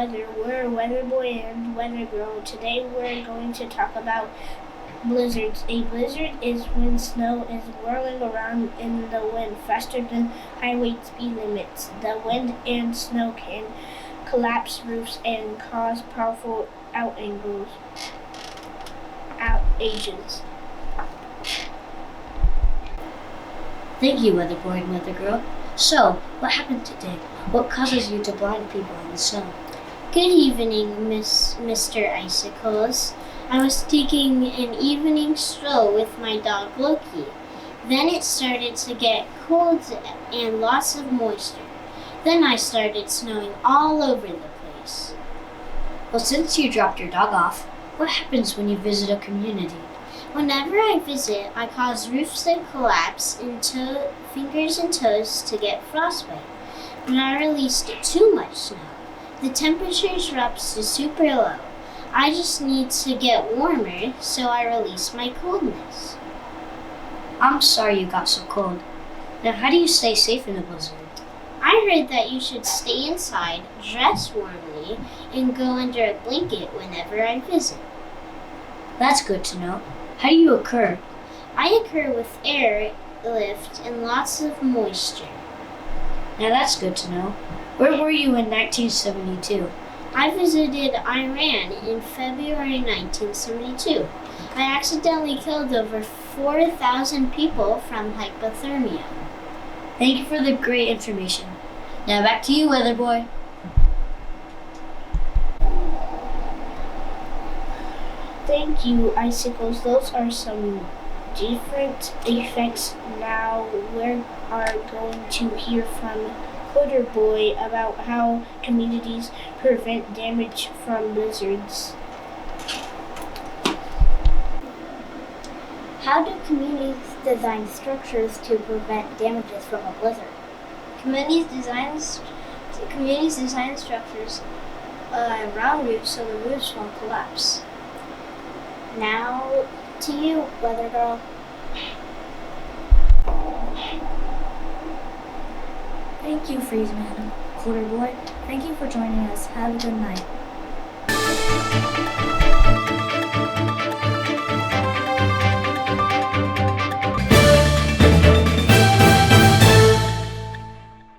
weather. We're Weather Boy and Weather Girl. Today we're going to talk about blizzards. A blizzard is when snow is whirling around in the wind faster than highway speed limits. The wind and snow can collapse roofs and cause powerful outages. Thank you, Weather Boy and Weather Girl. So, what happened today? What causes you to blind people in the snow? Good evening, Mr. Icicles. I was taking an evening stroll with my dog Loki. Then it started to get cold and lots of moisture. Then I started snowing all over the place. Well, since you dropped your dog off, what happens when you visit a community? Whenever I visit, I cause roofs to collapse and fingers and toes to get frostbite. When I released too much snow, the temperature drops to super low. I just need to get warmer, so I release my coldness. I'm sorry you got so cold. Now, how do you stay safe in a blizzard? I heard that you should stay inside, dress warmly, and go under a blanket whenever I visit. That's good to know. How do you occur? I occur with air lift and lots of moisture. Now that's good to know. Where were you in 1972? I visited Iran in February 1972. I accidentally killed over 4,000 people from hypothermia. Thank you for the great information. Now back to you, Weather Boy. Thank you, Icicles. Those are some different effects. Now we are going to hear from Weather Boy about how communities prevent damage from blizzards. How do communities design structures to prevent damages from a blizzard? Communities design structures around roofs so the roofs won't collapse. Now to you, Weather Girl. Thank you, Freezeman. Weather Boy, thank you for joining us. Have a good night.